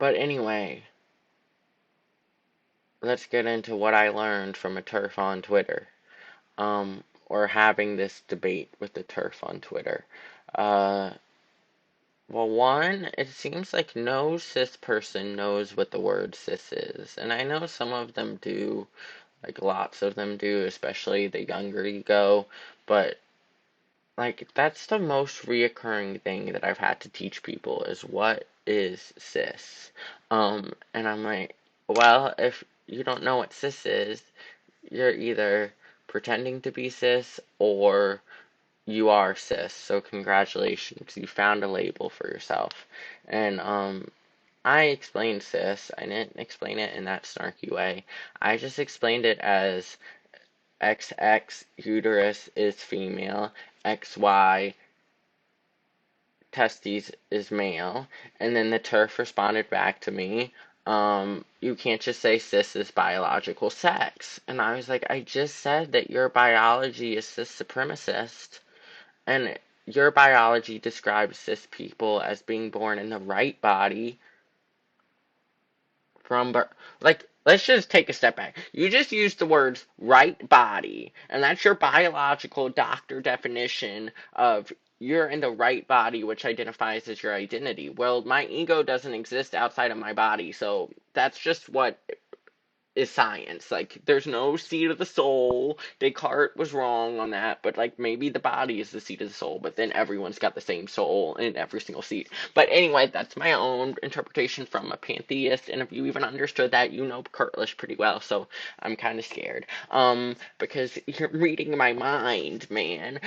But anyway, let's get into what I learned from a terf on Twitter. Or having this debate with the terf on Twitter. Uh, well, one, it seems like no cis person knows what the word cis is. And I know some of them do, like lots of them do, especially the younger you go. But, like, that's the most reoccurring thing that I've had to teach people is what is cis? And I'm like, well, if you don't know what cis is, you're either pretending to be cis or you are cis. So congratulations, you found a label for yourself. And I explained cis. I didn't explain it in that snarky way. I just explained it as XX uterus is female, XY testes is male, and then the turf responded back to me, you can't just say cis is biological sex. And I was like, I just said that your biology is cis supremacist, and your biology describes cis people as being born in the right body from birth. Like, let's just take a step back. You just used the words right body, and that's your biological doctor definition of you're in the right body, which identifies as your identity. Well, my ego doesn't exist outside of my body, so that's just what is science. Like, there's no seat of the soul. Descartes was wrong on that, but like maybe the body is the seat of the soul, but then everyone's got the same soul in every single seat. But anyway, that's my own interpretation from a pantheist, and if you even understood that, you know Kurtlish pretty well, so I'm kind of scared. Because you're reading my mind, man.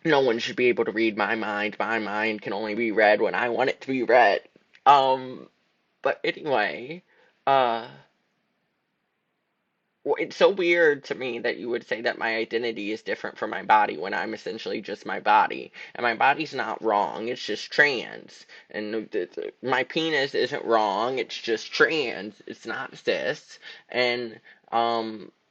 No one should be able to read my mind. My mind can only be read when I want it to be read. But anyway, uh, well, it's so weird to me that you would say that my identity is different from my body when I'm essentially just my body. And my body's not wrong, it's just trans. And my penis isn't wrong, it's just trans. It's not cis. And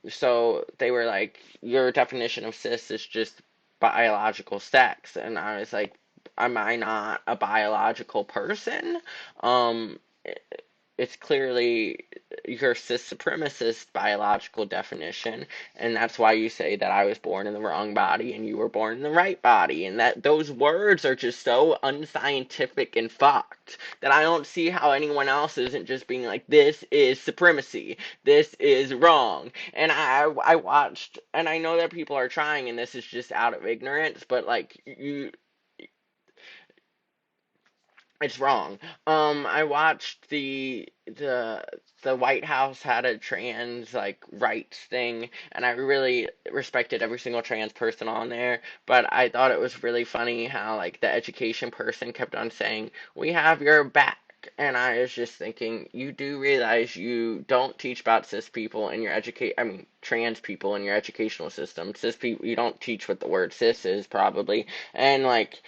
so they were like, your definition of cis is just biological sex. And I was like, am I not a biological person? Um, it's clearly your cis supremacist biological definition, and that's why you say that I was born in the wrong body and you were born in the right body, and that those words are just so unscientific and fucked that I don't see how anyone else isn't just being like, this is supremacy, this is wrong. And I watched, and I know that people are trying, and this is just out of ignorance, but like it's wrong. I watched the White House had a trans like rights thing, and I really respected every single trans person on there. But I thought it was really funny how like the education person kept on saying, "We have your back." And I was just thinking, you do realize you don't teach about cis people in your trans people in your educational system. Cis people, you don't teach what the word cis is, probably. And like,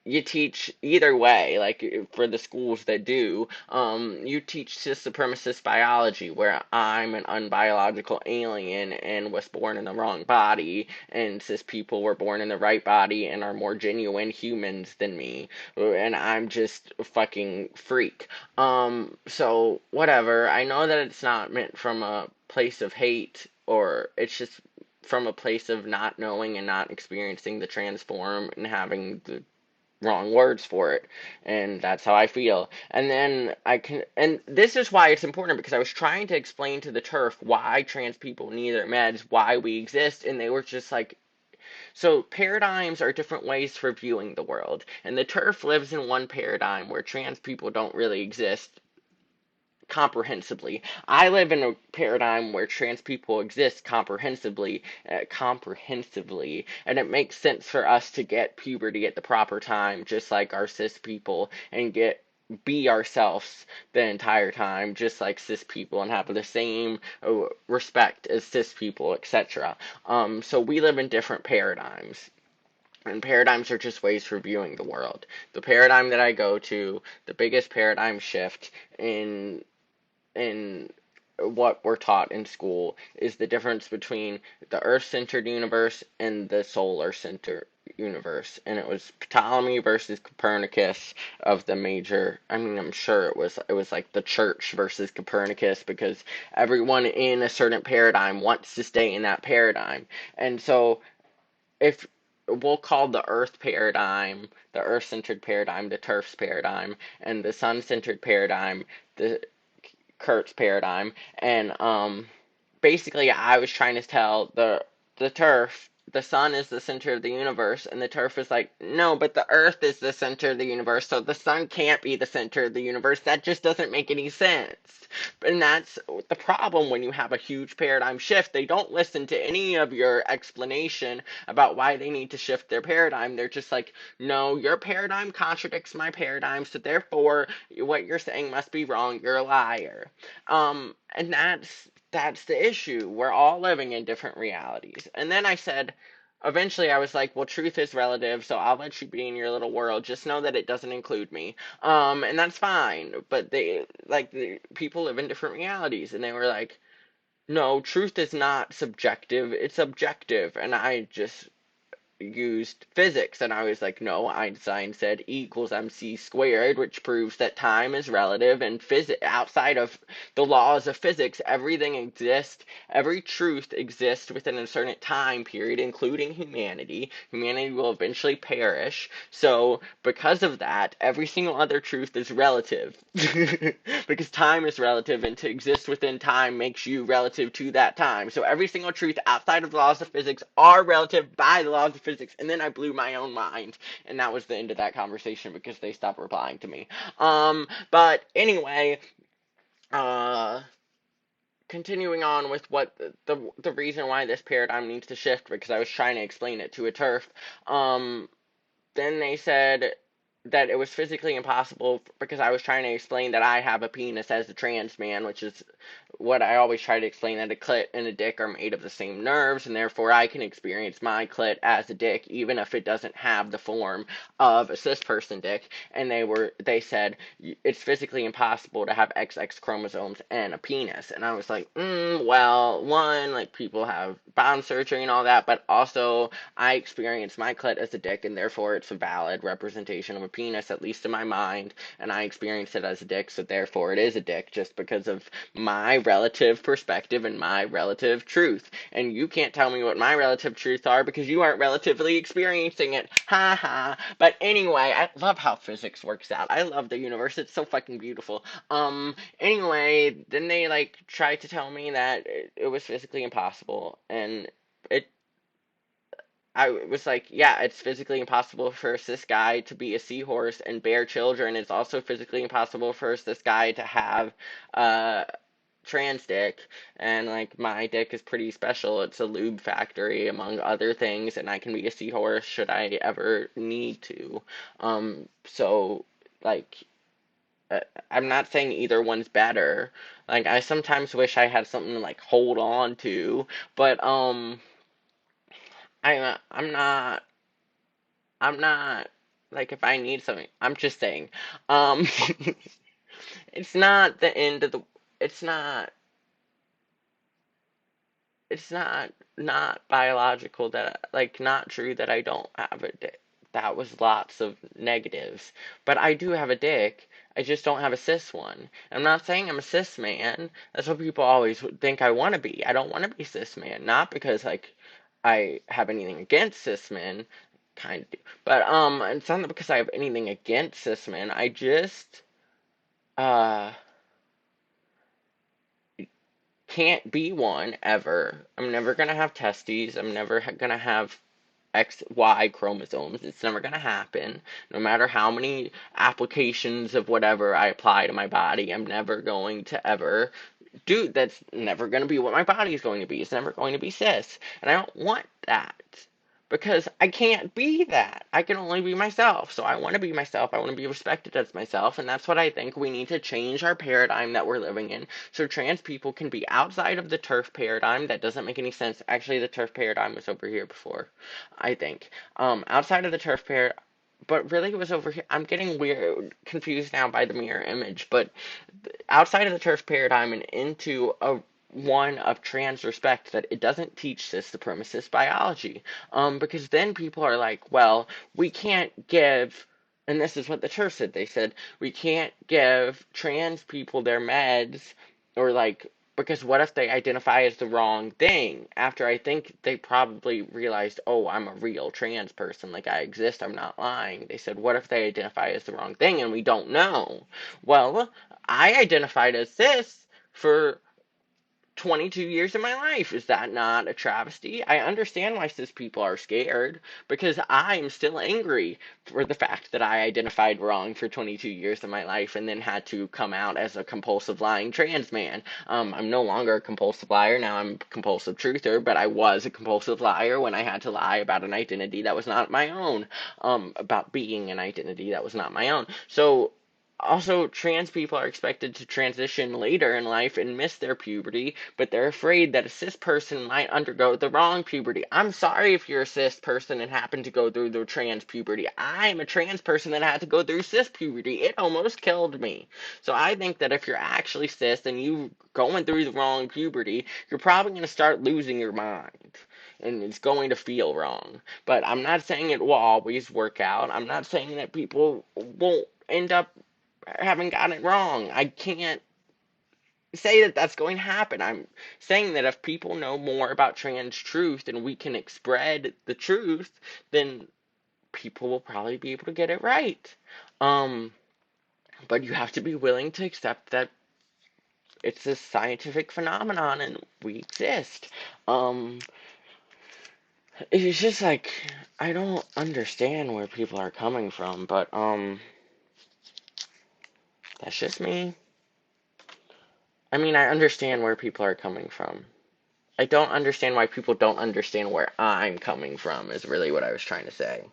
you teach either way, like for the schools that do, you teach cis supremacist biology, where I'm an unbiological alien and was born in the wrong body, and cis people were born in the right body and are more genuine humans than me, and I'm just a fucking freak. So whatever. I know that it's not meant from a place of hate, or it's just from a place of not knowing and not experiencing the transform and having the wrong words for it, and that's how I feel. And then and this is why it's important, because I was trying to explain to the turf why trans people need their meds, why we exist, and they were just like, so paradigms are different ways for viewing the world, and the turf lives in one paradigm where trans people don't really exist comprehensively. I live in a paradigm where trans people exist comprehensively, and it makes sense for us to get puberty at the proper time, just like our cis people, and get be ourselves the entire time, just like cis people, and have the same respect as cis people, etc. So we live in different paradigms. And paradigms are just ways for viewing the world. The paradigm that I go to, the biggest paradigm shift in what we're taught in school is the difference between the Earth-centered universe and the universe, and it was Ptolemy versus Copernicus of the major. I mean, I'm sure it was like the church versus Copernicus, because everyone in a certain paradigm wants to stay in that paradigm. And so if we'll call the Earth paradigm, the Earth-centered paradigm, the TERF's paradigm, and the Sun-centered paradigm, the Kurt's paradigm, and basically I was trying to tell the turf the sun is the center of the universe, and the turf is like, no, but the earth is the center of the universe, so the sun can't be the center of the universe. That just doesn't make any sense. And that's the problem when you have a huge paradigm shift. They don't listen to any of your explanation about why they need to shift their paradigm. They're just like, no, your paradigm contradicts my paradigm, so therefore what you're saying must be wrong. You're a liar. And that's the issue. We're all living in different realities. And then I said, eventually I was like, well, truth is relative, so I'll let you be in your little world. Just know that it doesn't include me. And that's fine. But people live in different realities, and they were like, no, truth is not subjective, it's objective. And I just used physics, and I was like, no, Einstein said E equals mc squared, which proves that time is relative, and outside of the laws of physics, everything exists, every truth exists within a certain time period, including humanity. Humanity will eventually perish, so because of that, every single other truth is relative. Because time is relative, and to exist within time makes you relative to that time. So every single truth outside of the laws of physics are relative by the laws of physics. And then I blew my own mind, and that was the end of that conversation because they stopped replying to me. But anyway, uh, continuing on with what the reason why this paradigm needs to shift, because I was trying to explain it to a turf. Then they said that it was physically impossible, because I was trying to explain that I have a penis as a trans man, which is what I always try to explain, that a clit and a dick are made of the same nerves, and therefore I can experience my clit as a dick even if it doesn't have the form of a cis person dick. And they said it's physically impossible to have XX chromosomes and a penis. And I was like, well, one, like, people have bottom surgery and all that, but also I experience my clit as a dick, and therefore it's a valid representation of a penis, at least in my mind, and I experience it as a dick, so therefore it is a dick, just because of my relative perspective and my relative truth. And you can't tell me what my relative truths are because you aren't relatively experiencing it. Ha ha. But anyway, I love how physics works out. I love the universe. It's so fucking beautiful. Anyway, then they like tried to tell me that it was physically impossible, and it I was like, yeah, it's physically impossible for a cis guy to be a seahorse and bear children. It's also physically impossible for a cis guy to have uh trans dick, and like my dick is pretty special. It's a lube factory among other things, and I can be a seahorse should I ever need to. So like I'm not saying either one's better. Like I sometimes wish I had something to like hold on to, but I'm not I'm not like, if I need something, I'm just saying. Um it's not the end of the it's not it's not biological that, like, not true that I don't have a dick. That was lots of negatives. But I do have a dick. I just don't have a cis one. I'm not saying I'm a cis man. That's what people always think I want to be. I don't want to be cis man. Not because, like, I have anything against cis men. Kind of do. But, it's not because I have anything against cis men. I just, uh, can't be one ever. I'm never gonna have testes. I'm never gonna have XY chromosomes. It's never gonna happen. No matter how many applications of whatever I apply to my body, I'm never going to ever do. That's never gonna be what my body is going to be. It's never going to be cis. And I don't want that. Because I can't be that. I can only be myself. So I want to be myself. I want to be respected as myself. And that's what I think we need to change our paradigm that we're living in. So trans people can be outside of the turf paradigm. That doesn't make any sense. Actually, the turf paradigm was over here before, I think. Outside of the turf paradigm. But really, it was over here. I'm getting weird, confused now by the mirror image. But outside of the turf paradigm and into a one of trans respect that it doesn't teach cis supremacist biology. Because then people are like, well, we can't give, and this is what the church said. They said we can't give trans people their meds, or like, because what if they identify as the wrong thing? After I think they probably realized, oh, I'm a real trans person, like I exist, I'm not lying. They said, what if they identify as the wrong thing and we don't know? Well, I identified as cis for 22 years of my life. Is that not a travesty? I understand why cis people are scared, because I'm still angry for the fact that I identified wrong for 22 years of my life and then had to come out as a compulsive lying trans man. I'm no longer a compulsive liar. Now I'm a compulsive truther, but I was a compulsive liar when I had to lie about an identity that was not my own, about being an identity that was not my own. So, also, trans people are expected to transition later in life and miss their puberty, but they're afraid that a cis person might undergo the wrong puberty. I'm sorry if you're a cis person and happen to go through the trans puberty. I'm a trans person that had to go through cis puberty. It almost killed me. So I think that if you're actually cis and you going through the wrong puberty, you're probably going to start losing your mind. And it's going to feel wrong. But I'm not saying it will always work out. I'm not saying that people won't end up having gotten it wrong. I can't say that that's going to happen. I'm saying that if people know more about trans truth and we can spread the truth, then people will probably be able to get it right. Um, but you have to be willing to accept that it's a scientific phenomenon and we exist. Um, it's just like, I don't understand where people are coming from, but that's just me. I mean, I understand where people are coming from. I don't understand why people don't understand where I'm coming from, is really what I was trying to say.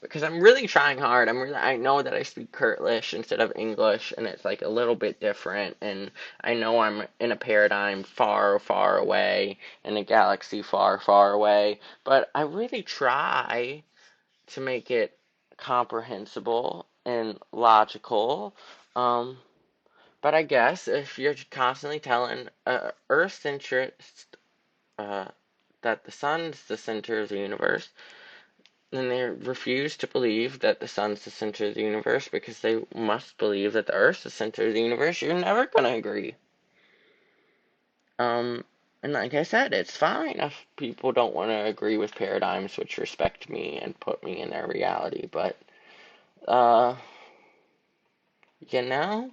Because I'm really trying hard. I know that I speak Kurtlish instead of English, and it's like a little bit different, and I know I'm in a paradigm far, far away, in a galaxy far, far away, but I really try to make it comprehensible and logical. Um, but I guess if you're constantly telling Earth-centrist uh, that the sun's the center of the universe, then they refuse to believe that the sun's the center of the universe because they must believe that the earth's the center of the universe. You're never going to agree. Um, and like I said, it's fine if people don't want to agree with paradigms which respect me and put me in their reality, but, uh, you know,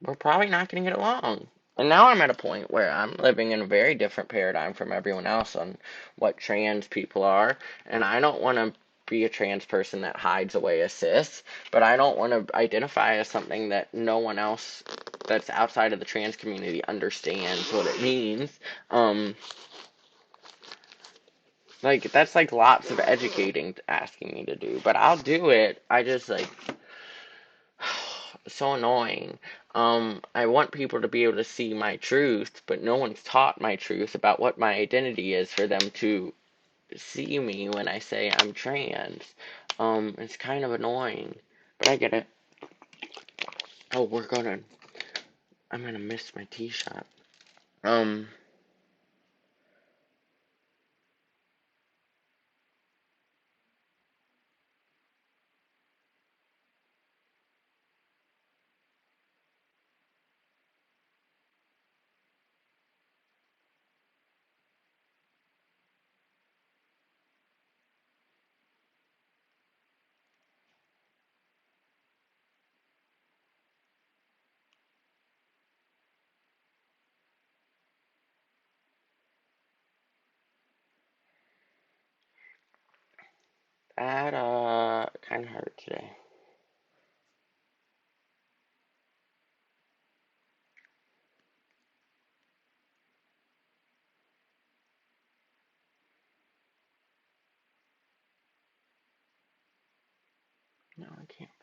we're probably not going to get along. And now I'm at a point where I'm living in a very different paradigm from everyone else on what trans people are, and I don't want to be a trans person that hides away as cis, but I don't want to identify as something that no one else that's outside of the trans community understands what it means. Um, like, that's like lots of educating asking me to do, but I'll do it. I just like, so annoying. I want people to be able to see my truth, but no one's taught my truth about what my identity is for them to see me when I say I'm trans. It's kind of annoying, but I get it. Oh, I'm gonna miss my tee shot. Um, that, kind of hurt today. No, I can't.